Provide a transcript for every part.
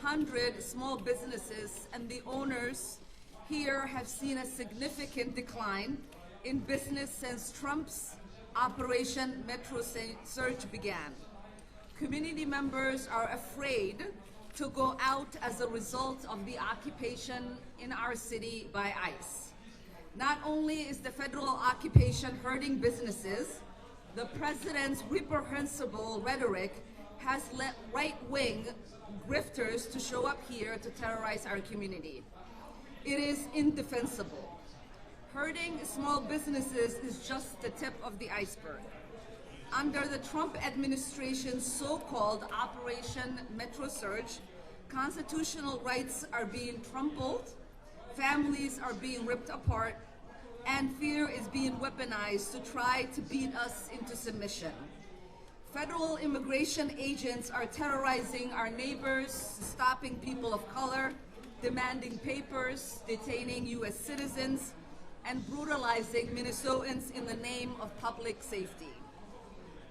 100 small businesses, and the owners here have seen a significant decline in business since Trump's Operation Metro Surge began. Community members are afraid to go out as a result of the occupation in our city by ICE. Not only is the federal occupation hurting businesses, the president's reprehensible rhetoric has led right-wing grifters to show up here to terrorize our community. It is indefensible. Hurting small businesses is just the tip of the iceberg. Under the Trump administration's so-called Operation Metro Surge, constitutional rights are being trampled, families are being ripped apart, and fear is being weaponized to try to beat us into submission. Federal immigration agents are terrorizing our neighbors, stopping people of color, demanding papers, detaining U.S. citizens, and brutalizing Minnesotans in the name of public safety.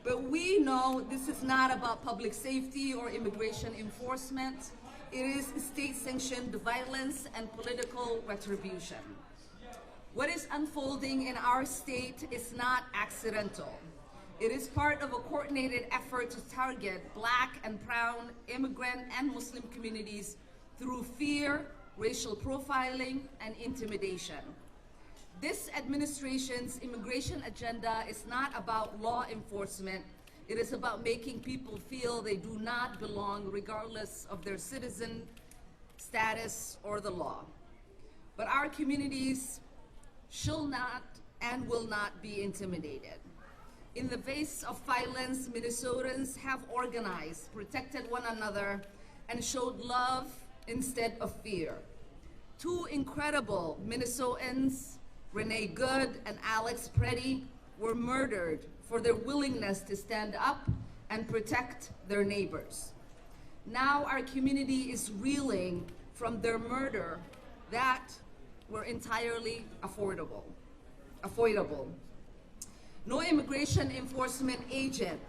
But we know this is not about public safety or immigration enforcement. It is state-sanctioned violence and political retribution. What is unfolding in our state is not accidental. It is part of a coordinated effort to target Black and brown immigrant and Muslim communities through fear, racial profiling, and intimidation. This administration's immigration agenda is not about law enforcement. It is about making people feel they do not belong regardless of their citizen status or the law. But our communities shall not and will not be intimidated. In the face of violence, Minnesotans have organized, protected one another, and showed love instead of fear. Two incredible Minnesotans, Renee Good and Alex Preddy, were murdered for their willingness to stand up and protect their neighbors. Now our community is reeling from their murder that were entirely avoidable. No immigration enforcement agent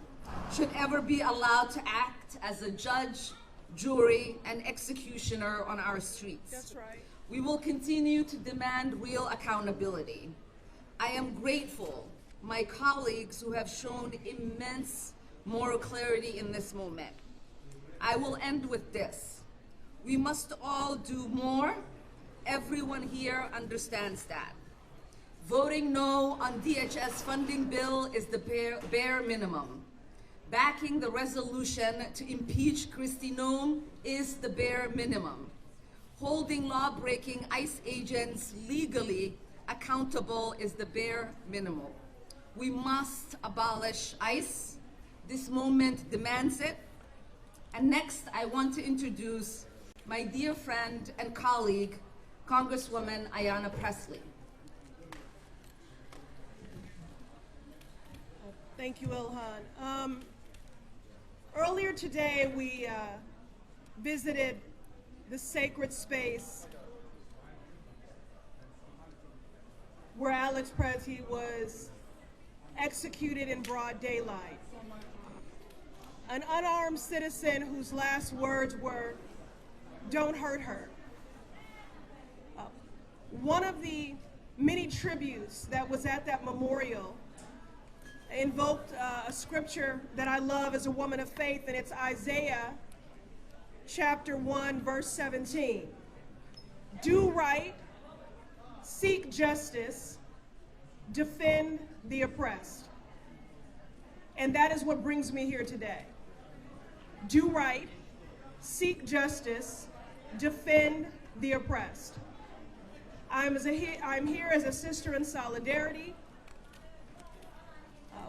should ever be allowed to act as a judge, jury, and executioner on our streets. That's right. We will continue to demand real accountability. I am grateful my colleagues who have shown immense moral clarity in this moment. I will end with this. We must all do more. Everyone here understands that. Voting no on DHS funding bill is the bare minimum. Backing the resolution to impeach Kristi Noem is the bare minimum. Holding law-breaking ICE agents legally accountable is the bare minimum. We must abolish ICE. This moment demands it. And next, I want to introduce my dear friend and colleague, Congresswoman Ayanna Pressley. Thank you, Ilhan. Earlier today, we visited the sacred space where Alex Preddy was executed in broad daylight. An unarmed citizen whose last words were, "Don't hurt her." One of the many tributes that was at that memorial invoked a scripture that I love as a woman of faith, and it's Isaiah chapter 1, verse 17. Do right, seek justice, defend the oppressed. And that is what brings me here today. Do right, seek justice, defend the oppressed. I'm here as a sister in solidarity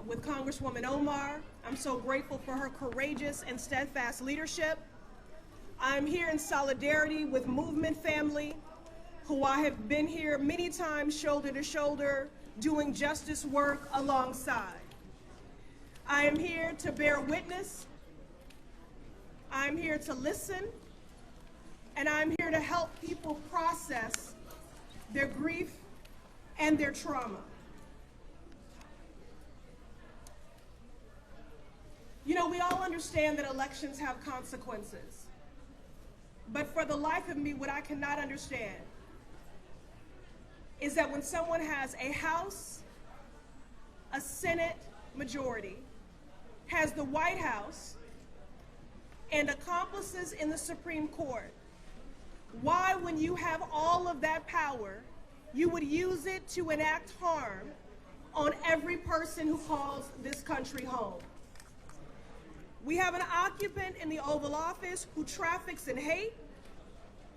with Congresswoman Omar. I'm so grateful for her courageous and steadfast leadership. I'm here in solidarity with Movement family, who I have been here many times shoulder to shoulder doing justice work alongside. I am here to bear witness. I'm here to listen, and I'm here to help people process their grief and their trauma. You know, we all understand that elections have consequences. But for the life of me, what I cannot understand is that when someone has a House, a Senate majority, has the White House, and accomplices in the Supreme Court, why, when you have all of that power, you would use it to enact harm on every person who calls this country home. We have an occupant in the Oval Office who traffics in hate,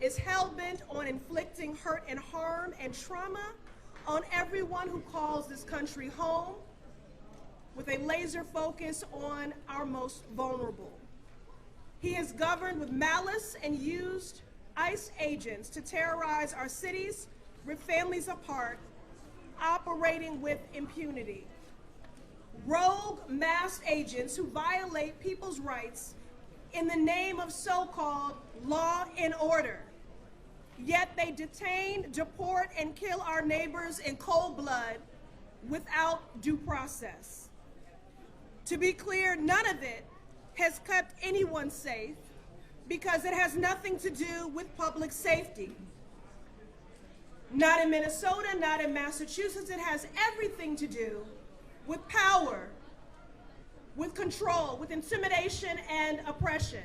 is hell-bent on inflicting hurt and harm and trauma on everyone who calls this country home, with a laser focus on our most vulnerable. He is governed with malice and used ICE agents to terrorize our cities, rip families apart, operating with impunity. Rogue masked agents who violate people's rights in the name of so-called law and order. Yet they detain, deport, and kill our neighbors in cold blood without due process. To be clear, none of it has kept anyone safe because it has nothing to do with public safety. Not in Minnesota, not in Massachusetts. It has everything to do with power, with control, with intimidation and oppression.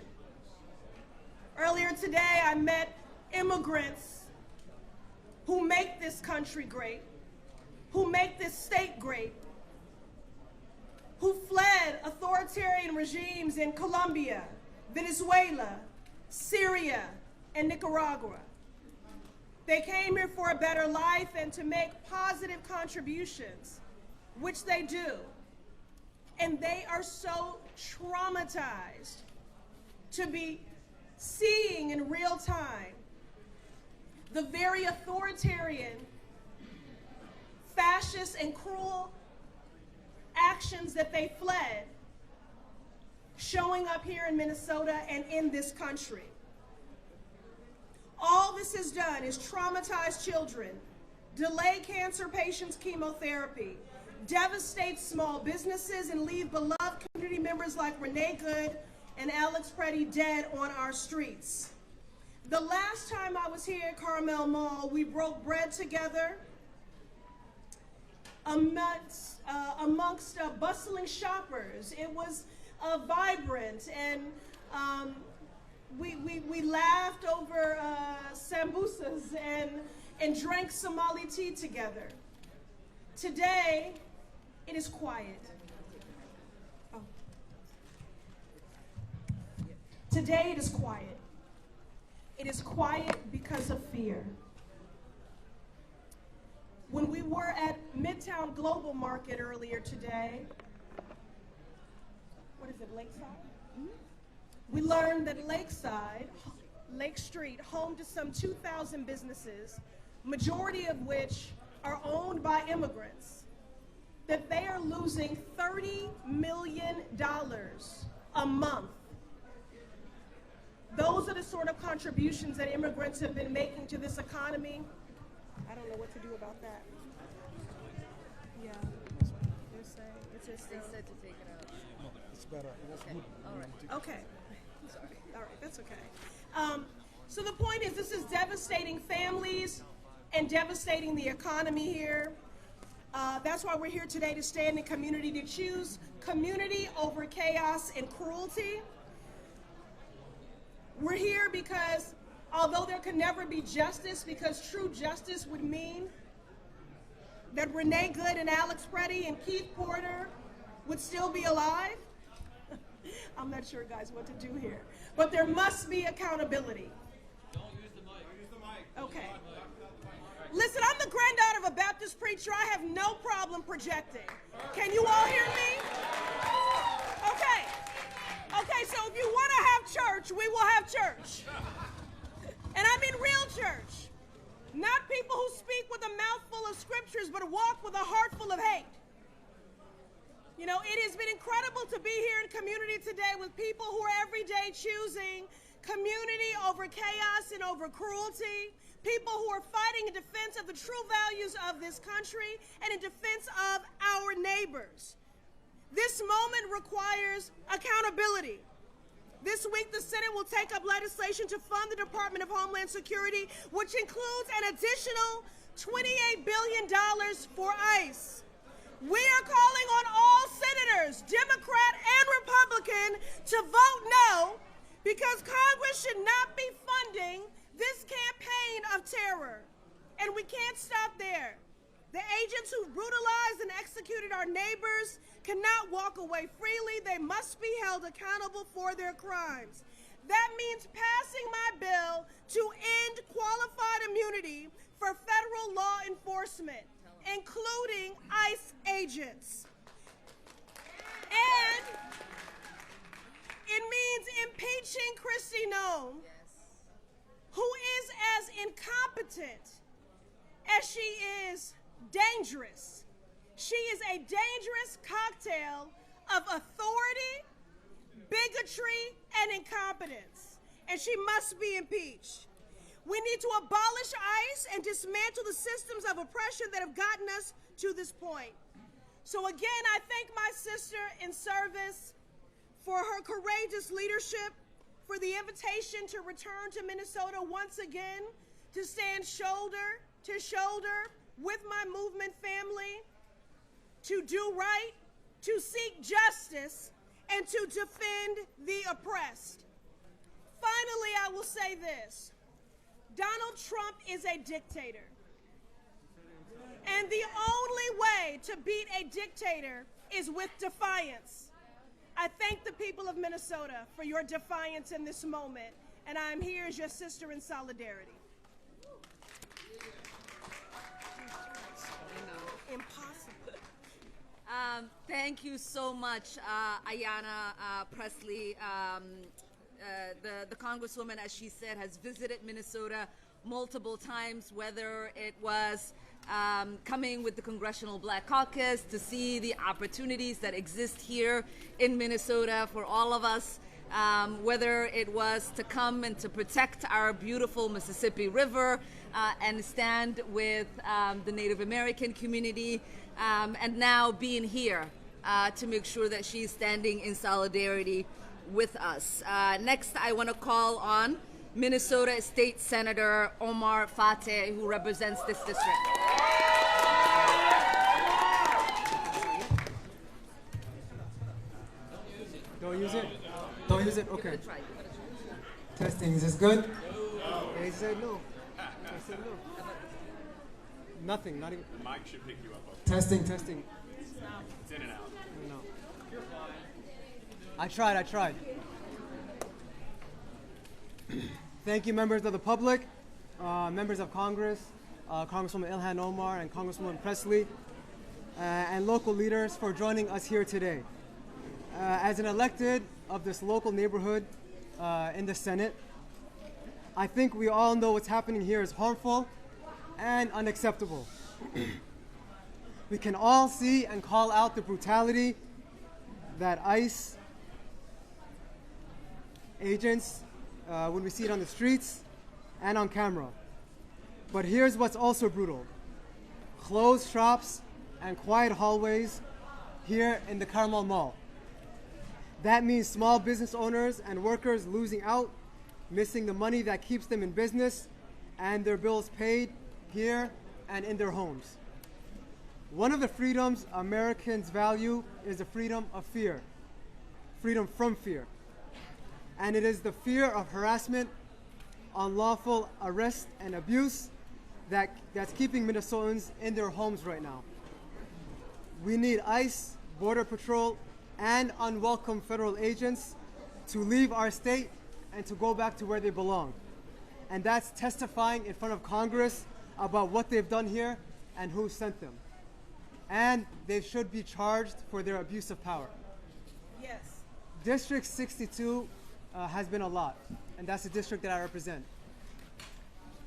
Earlier today, I met immigrants who make this country great, who make this state great, who fled authoritarian regimes in Colombia, Venezuela, Syria, and Nicaragua. They came here for a better life and to make positive contributions, which they do. And they are so traumatized to be seeing in real time the very authoritarian, fascist, and cruel actions that they fled showing up here in Minnesota and in this country. All this has done is traumatize children, delay cancer patients' chemotherapy, devastate small businesses, and leave beloved community members like Renee Good and Alex Preddy dead on our streets. The last time I was here at Carmel Mall, we broke bread together amongst bustling shoppers. It was vibrant, and we laughed over sambusas and drank Somali tea together. Today, it is quiet. Oh. Today, it is quiet. It is quiet because of fear. When we were at Midtown Global Market earlier today, what is it, Lakeside? Mm-hmm. We learned that Lakeside, Lake Street, home to some 2,000 businesses, majority of which are owned by immigrants, that they are losing $30 million a month. Those are the sort of contributions that immigrants have been making to this economy. I don't know what to do about that. Yeah, they're saying it's just. They said to take it out. No, it's better. Okay. All right. Okay. Sorry. All right, that's okay. So the point is, this is devastating families and devastating the economy here. That's why we're here today, to stand in community, to choose community over chaos and cruelty. We're here because although there can never be justice, because true justice would mean that Renee Good and Alex Preddy and Keith Porter would still be alive. I'm not sure, guys, what to do here. But there must be accountability. Don't use the mic. Use the mic. Okay. Listen, I'm the granddaughter of a Baptist preacher. I have no problem projecting. Can you all hear me? Okay. Okay, so if you want to have church, we will have church. And I mean real church. Not people who speak with a mouthful of scriptures, but walk with a heart full of hate. You know, it has been incredible to be here in community today with people who are every day choosing community over chaos and over cruelty. People who are fighting in defense of the true values of this country and in defense of our neighbors. This moment requires accountability. This week, the Senate will take up legislation to fund the Department of Homeland Security, which includes an additional $28 billion for ICE. We are calling on all senators, Democrat and Republican, to vote no, because Congress should not be funding this campaign of terror. And we can't stop there. The agents who brutalized and executed our neighbors cannot walk away freely. They must be held accountable for their crimes. That means passing my bill to end qualified immunity for federal law enforcement, including ICE agents. And it means impeaching Kristi Noem, who is as incompetent as she is dangerous. She is a dangerous cocktail of authority, bigotry, and incompetence, and she must be impeached. We need to abolish ICE and dismantle the systems of oppression that have gotten us to this point. So again, I thank my sister in service for her courageous leadership, for the invitation to return to Minnesota once again, to stand shoulder to shoulder with my movement family, to do right, to seek justice, and to defend the oppressed. Finally, I will say this. Donald Trump is a dictator. And the only way to beat a dictator is with defiance. I thank the people of Minnesota for your defiance in this moment, and I am here as your sister in solidarity. Impossible. Thank you so much, Ayanna Pressley. The Congresswoman, as she said, has visited Minnesota multiple times, whether it was coming with the Congressional Black Caucus to see the opportunities that exist here in Minnesota for all of us, whether it was to come and to protect our beautiful Mississippi River and stand with the Native American community, and now being here to make sure that she's standing in solidarity with us. Next, I want to call on Minnesota State Senator Omar Fateh, who represents this district. Don't use it? Don't use it? Okay. Testing, is this good? They said no. I said no. Nothing, not even. The mic should pick you up. Testing, testing. It's in and out. No. I tried. Thank you, members of the public, members of Congress, Congresswoman Ilhan Omar and Congresswoman Pressley, and local leaders for joining us here today. As an elected of this local neighborhood in the Senate, I think we all know what's happening here is harmful and unacceptable. We can all see and call out the brutality that ICE agents, when we see it on the streets and on camera. But here's what's also brutal. Closed shops and quiet hallways here in the Carmel Mall. That means small business owners and workers losing out, missing the money that keeps them in business and their bills paid here and in their homes. One of the freedoms Americans value is the freedom of fear, freedom from fear. And it is the fear of harassment, unlawful arrest, and abuse that's keeping Minnesotans in their homes right now. We need ICE, Border Patrol, and unwelcome federal agents to leave our state and to go back to where they belong. And that's testifying in front of Congress about what they've done here and who sent them. And they should be charged for their abuse of power. Yes. District 62 has been a lot, and that's the district that I represent.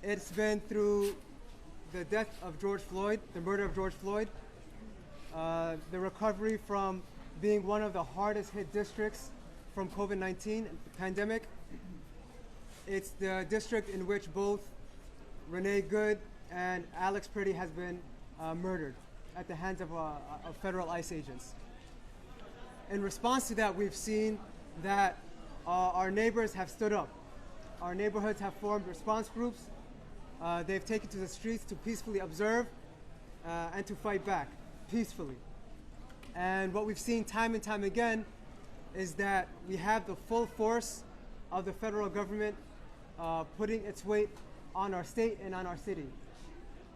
It's been through the death of George Floyd, the murder of George Floyd, the recovery from being one of the hardest hit districts from COVID-19 pandemic. It's the district in which both Renee Good and Alex Priddy has been murdered at the hands of federal ICE agents. In response to that, we've seen that our neighbors have stood up. Our neighborhoods have formed response groups. They've taken to the streets to peacefully observe and to fight back peacefully. And what we've seen time and time again is that we have the full force of the federal government putting its weight on our state and on our city.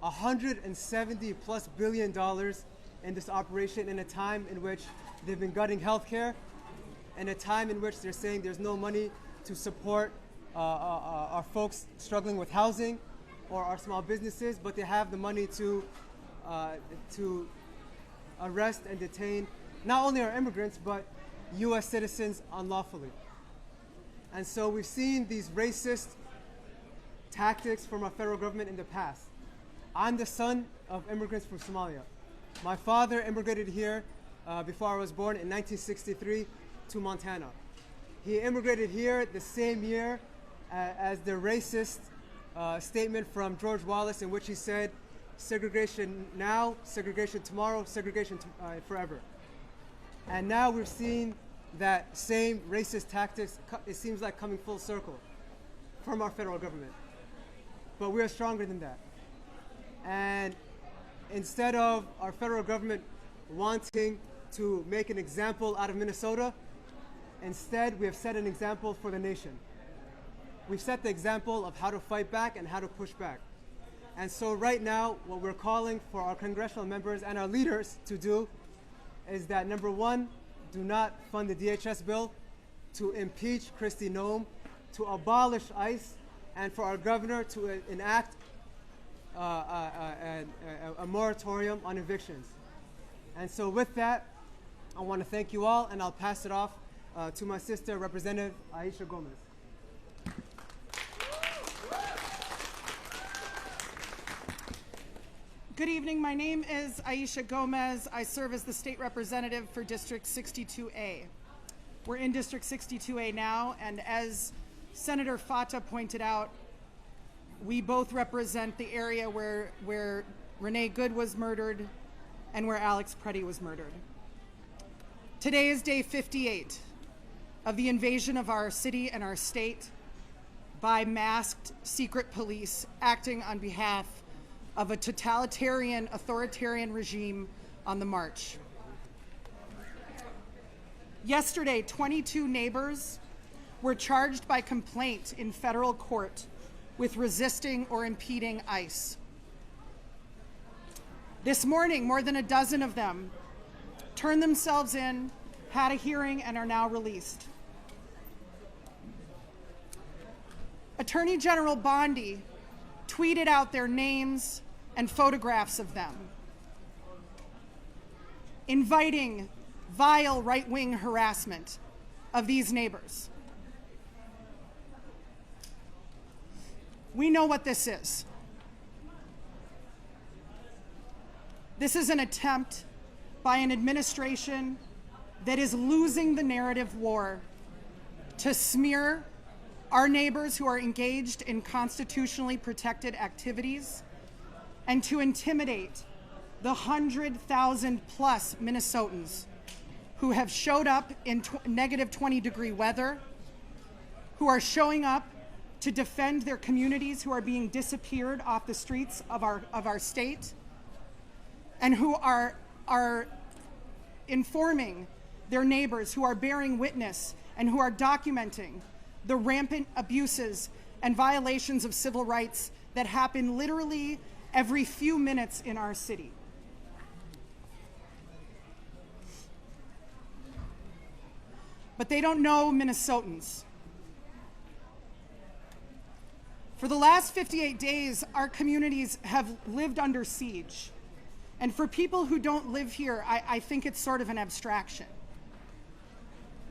$170+ billion in this operation in a time in which they've been gutting healthcare, in a time in which they're saying there's no money to support our folks struggling with housing or our small businesses, but they have the money to arrest and detain not only our immigrants, but U.S. citizens unlawfully. And so we've seen these racist tactics from our federal government in the past. I'm the son of immigrants from Somalia. My father immigrated here before I was born in 1963 to Montana. He immigrated here the same year as the racist statement from George Wallace, in which he said, segregation now, segregation tomorrow, segregation forever. And now we're seeing that same racist tactics, it seems like, coming full circle from our federal government. But we are stronger than that. And instead of our federal government wanting to make an example out of Minnesota, instead we have set an example for the nation. We've set the example of how to fight back and how to push back. And so right now, what we're calling for our congressional members and our leaders to do is that, number one, do not fund the DHS bill, to impeach Kristi Noem, to abolish ICE, and for our governor to enact a moratorium on evictions. And so with that, I want to thank you all, and I'll pass it off to my sister, Representative Aisha Gomez. Good evening. My name is Aisha Gomez. I serve as the state representative for District 62A. We're in District 62A now, and as Senator Fatah pointed out, we both represent the area where Renee Good was murdered and where Alex Preddy was murdered. Today is day 58 of the invasion of our city and our state by masked secret police acting on behalf of a totalitarian, authoritarian regime on the march. Yesterday, 22 neighbors were charged by complaint in federal court with resisting or impeding ICE. This morning, more than a dozen of them turned themselves in, had a hearing, and are now released. Attorney General Bondi tweeted out their names and photographs of them, inviting vile right-wing harassment of these neighbors. We know what this is. This is an attempt by an administration that is losing the narrative war to smear our neighbors who are engaged in constitutionally protected activities and to intimidate the 100,000 plus Minnesotans who have showed up in negative 20-degree weather, who are showing up to defend their communities, who are being disappeared off the streets of our state, and who are informing their neighbors, who are bearing witness and who are documenting the rampant abuses and violations of civil rights that happen literally every few minutes in our city. But they don't know Minnesotans. For the last 58 days, our communities have lived under siege. And for people who don't live here, I think it's sort of an abstraction.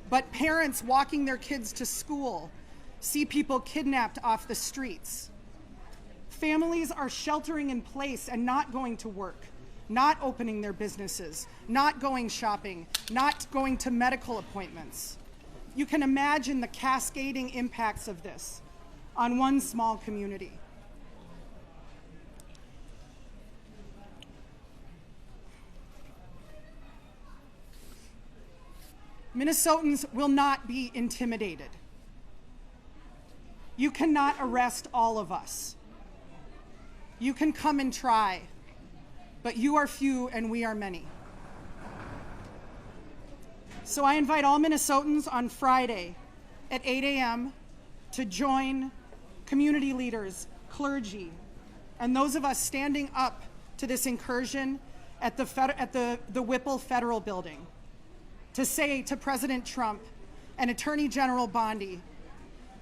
But parents walking their kids to school see people kidnapped off the streets. Families are sheltering in place and not going to work, not opening their businesses, not going shopping, not going to medical appointments. You can imagine the cascading impacts of this on one small community. Minnesotans will not be intimidated. You cannot arrest all of us. You can come and try, but you are few and we are many. So I invite all Minnesotans on Friday at 8 a.m. to join community leaders, clergy, and those of us standing up to this incursion at the Whipple Federal Building to say to President Trump and Attorney General Bondi,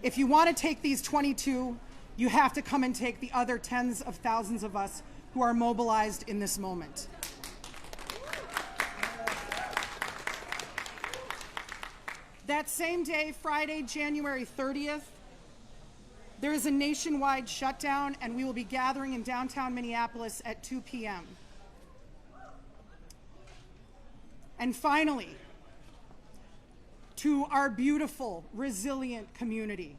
if you want to take these 22, you have to come and take the other tens of thousands of us who are mobilized in this moment. That same day, Friday, January 30th, there is a nationwide shutdown, and we will be gathering in downtown Minneapolis at 2 p.m. And finally, to our beautiful, resilient community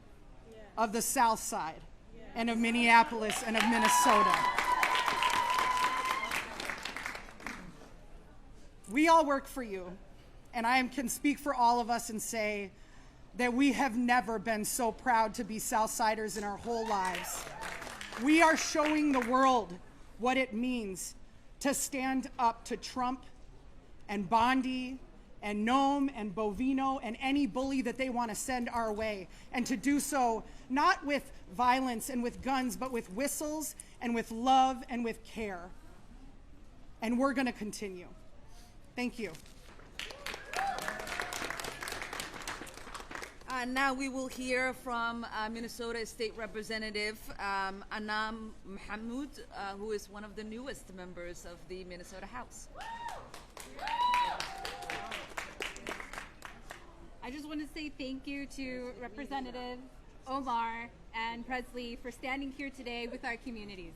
of the South Side and of Minneapolis and of Minnesota. We all work for you, and I can speak for all of us and say that we have never been so proud to be Southsiders in our whole lives. We are showing the world what it means to stand up to Trump and Bondi and Noam and Bovino and any bully that they want to send our way, and to do so not with violence and with guns, but with whistles and with love and with care. And we're going to continue. Thank you. Now we will hear from Minnesota State Representative Anam Mahmoud, who is one of the newest members of the Minnesota House. I just want to say thank you to Representative Omar and Pressley for standing here today with our communities.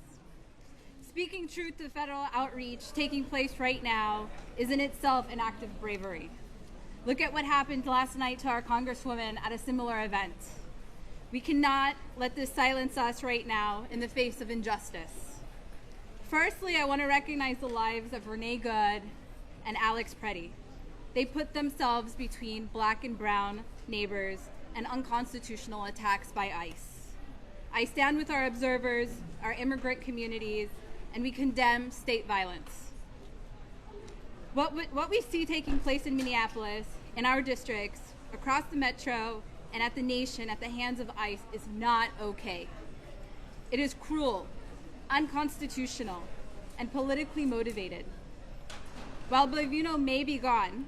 Speaking truth to federal outreach taking place right now is in itself an act of bravery. Look at what happened last night to our Congresswoman at a similar event. We cannot let this silence us right now in the face of injustice. Firstly, I want to recognize the lives of Renee Good and Alex Preddy. They put themselves between black and brown neighbors and unconstitutional attacks by ICE. I stand with our observers, our immigrant communities, and we condemn state violence. What we see taking place in Minneapolis, in our districts, across the metro, and at the nation at the hands of ICE is not okay. It is cruel, unconstitutional, and politically motivated. While Bovino may be gone,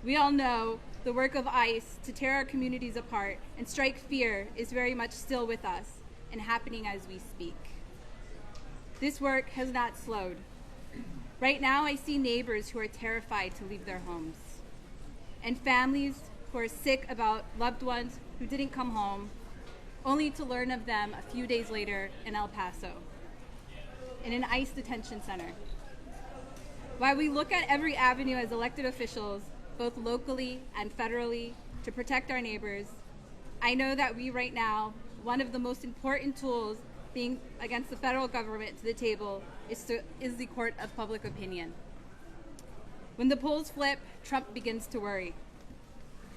we all know the work of ICE to tear our communities apart and strike fear is very much still with us and happening as we speak. This work has not slowed. Right now, I see neighbors who are terrified to leave their homes, and families who are sick about loved ones who didn't come home, only to learn of them a few days later in El Paso, in an ICE detention center. While we look at every avenue as elected officials, both locally and federally, to protect our neighbors, I know that we right now, one of the most important tools being against the federal government to the table is the court of public opinion. When the polls flip, Trump begins to worry.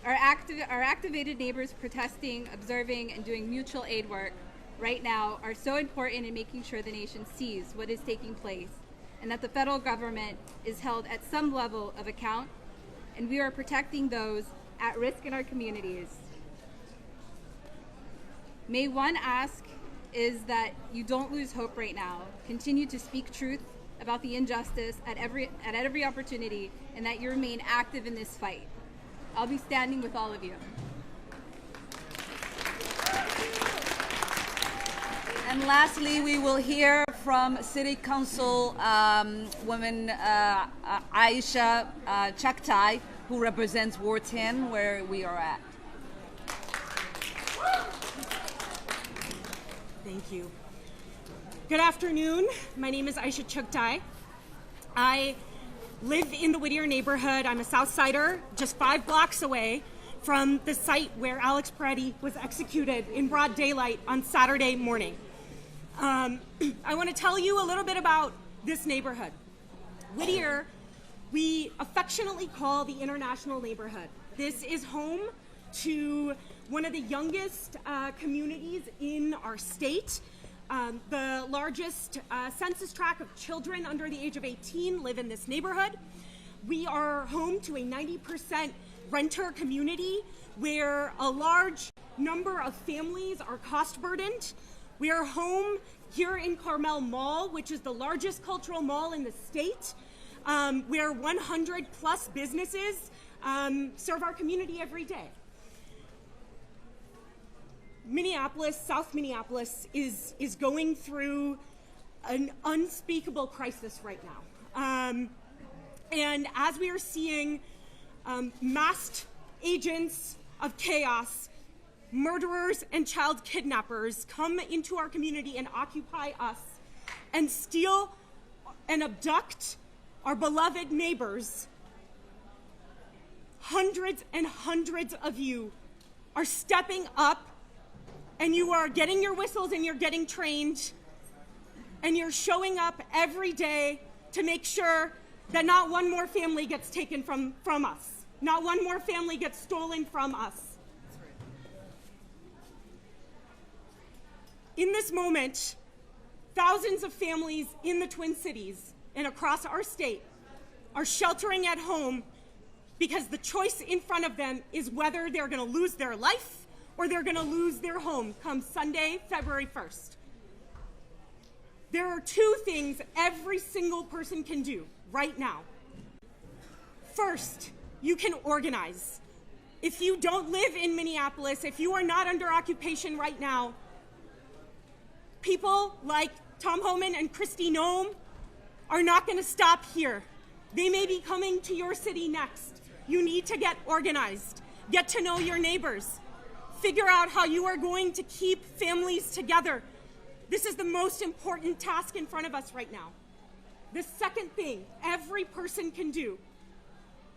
Our activated neighbors protesting, observing, and doing mutual aid work right now are so important in making sure the nation sees what is taking place and that the federal government is held at some level of account, and we are protecting those at risk in our communities. May one ask is that you don't lose hope right now. Continue to speak truth about the injustice at every opportunity, and that you remain active in this fight. I'll be standing with all of you. And lastly, we will hear from City Council woman Aisha Chaktai, who represents Ward 10, where we are at. Thank you. Good afternoon. My name is Aisha Chuktai. I live in the Whittier neighborhood. I'm a Southsider, just 5 blocks away from the site where Alex Preddy was executed in broad daylight on Saturday morning. I want to tell you a little bit about this neighborhood. Whittier, we affectionately call the international neighborhood. This is home to one of the youngest communities in our state. The largest census tract of children under the age of 18 live in this neighborhood. We are home to a 90% renter community where a large number of families are cost burdened. We are home here in Carmel Mall, which is the largest cultural mall in the state, where 100 plus businesses serve our community every day. Minneapolis, South Minneapolis, is going through an unspeakable crisis right now. And as we are seeing masked agents of chaos, murderers and child kidnappers come into our community and occupy us and steal and abduct our beloved neighbors, hundreds and hundreds of you are stepping up, and you are getting your whistles and you're getting trained, and you're showing up every day to make sure that not one more family gets taken from us. Not one more family gets stolen from us. In this moment, thousands of families in the Twin Cities and across our state are sheltering at home because the choice in front of them is whether they're going to lose their life or they're going to lose their home come Sunday, February 1st. There are two things every single person can do right now. First, you can organize. If you don't live in Minneapolis, if you are not under occupation right now, people like Tom Homan and Kristi Noem are not going to stop here. They may be coming to your city next. You need to get organized. Get to know your neighbors. Figure out how you are going to keep families together. This is the most important task in front of us right now. The second thing every person can do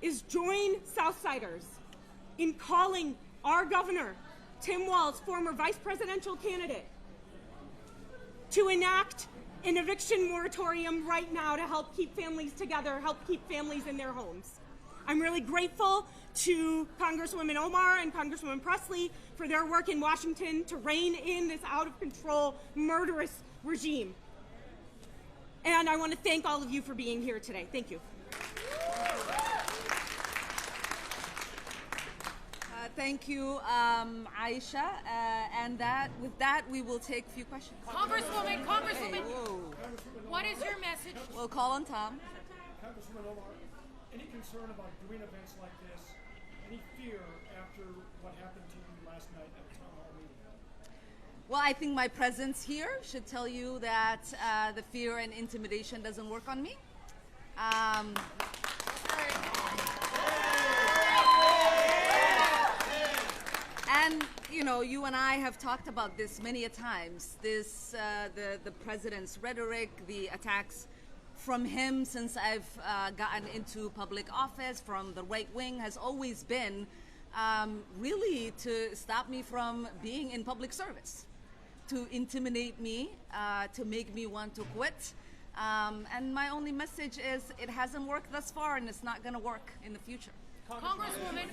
is join Southsiders in calling our governor, Tim Walz, former vice presidential candidate, to enact an eviction moratorium right now to help keep families together, help keep families in their homes. I'm really grateful to Congresswoman Omar and Congresswoman Pressley for their work in Washington to rein in this out-of-control, murderous regime. And I want to thank all of you for being here today. Thank you. Thank you, Aisha. With that, we will take a few questions. Congresswoman, Hey, whoa. what is your message? We'll call on Tom. Congresswoman Omar, any concern about doing events like this? Any fear after what happened to you last night at the town hall meeting? Well, I think my presence here should tell you that the fear and intimidation doesn't work on me. And you know, you and I have talked about this many a times. This, the president's rhetoric, the attacks from him since I've gotten into public office, from the right wing, has always been really to stop me from being in public service, to intimidate me, to make me want to quit. And my only message is it hasn't worked thus far, and it's not going to work in the future. Congresswoman.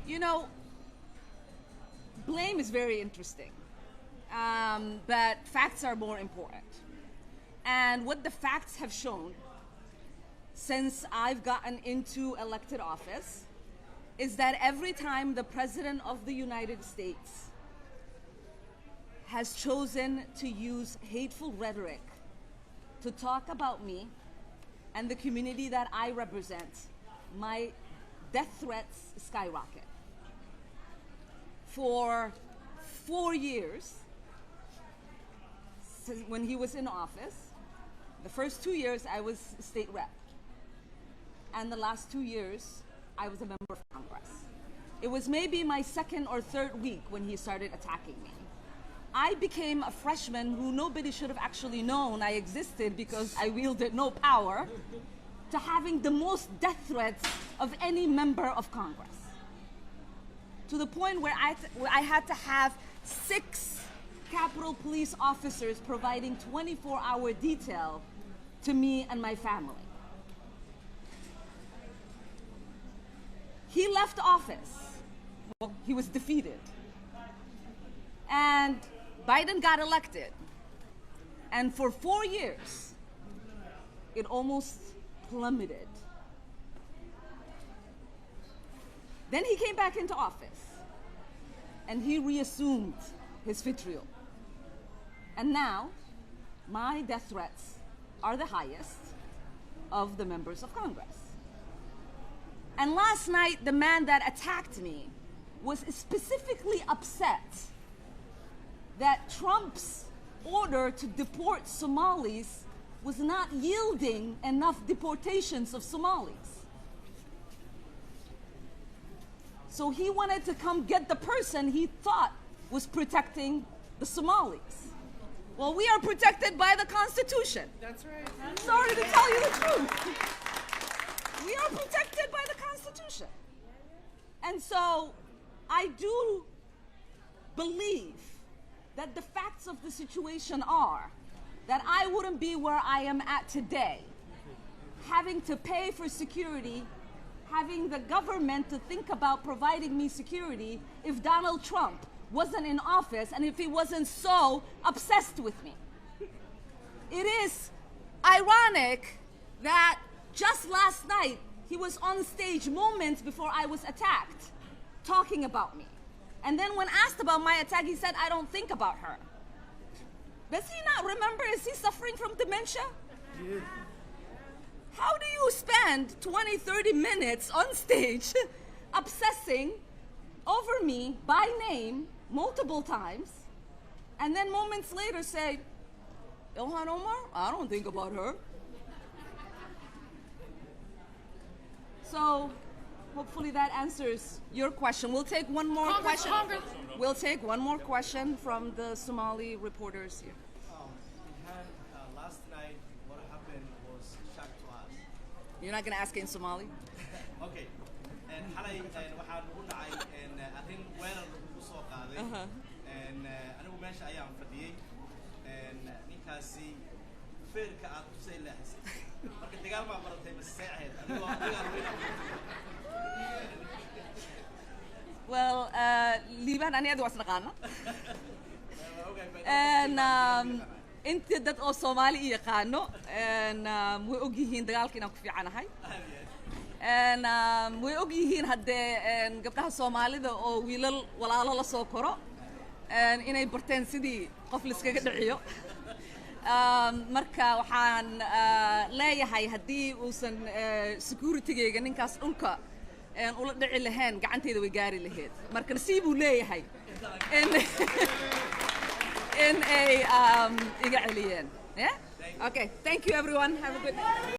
You know, blame is very interesting, but facts are more important. And what the facts have shown since I've gotten into elected office is that every time the President of the United States has chosen to use hateful rhetoric to talk about me and the community that I represent, my death threats skyrocket. For 4 years, when he was in office, the first 2 years I was state rep, and the last 2 years I was a member of Congress. It was maybe my second or third week when he started attacking me. I became a freshman who nobody should have actually known I existed because I wielded no power, to having the most death threats of any member of Congress. To the point where I had to have 6 Capitol Police officers providing 24-hour detail to me and my family. he left office. Well, he was defeated. And Biden got elected. And for 4 years, it almost plummeted. Then he came back into office, and he reassumed his vitriol. And now, my death threats are the highest of the members of Congress. And last night, the man that attacked me was specifically upset that Trump's order to deport Somalis was not yielding enough deportations of Somalis. So he wanted to come get the person he thought was protecting the Somalis. Well, we are protected by the Constitution. That's right. I'm sorry to tell you the truth. We are protected by the Constitution. And so I do believe that the facts of the situation are that I wouldn't be where I am at today, having to pay for security, having the government to think about providing me security if Donald Trump wasn't in office and if he wasn't so obsessed with me. It is ironic that just last night he was on stage moments before I was attacked, talking about me. And then when asked about my attack, he said, I don't think about her. Does he not remember? Is he suffering from dementia? Yeah. How do you spend 20, 30 minutes on stage obsessing over me by name multiple times, and then moments later say, Ilhan Omar? I don't think about her. So hopefully that answers your question. We'll take one more question. We'll take one more question from the Somali reporters here. Last night, what happened was shock to us. You're not going to ask in Somali? Okay. And xalay waxaan ugu dhacay arrin weerar lagu soo qaaday. Anigu meesha ayaan fadhiyey. Ninkaasi feerka aad ku say leexisay. Marka dagaal baa baratay bas saaceed. Well, liibaan ani adi waa isnaqaana. Inta dad oo Soomaali i yaqaano way og yihiin dagaalka inaan ku fiicanahay. Way og yihiin haddee gabdhaha Soomaalida oo wiilal walaalo la soo koro inay barteen sidii qof la iskaga dhiciyo. Marka waxaan leeyahay haddii uusan security-gayga ninkaas dhulka ula dhici lahayn gacanteeda way gaari lahayd. Marka nasiibuu leeyahay in ay iga celiyeen. Yeah? Okay, thank you everyone. Have a good night.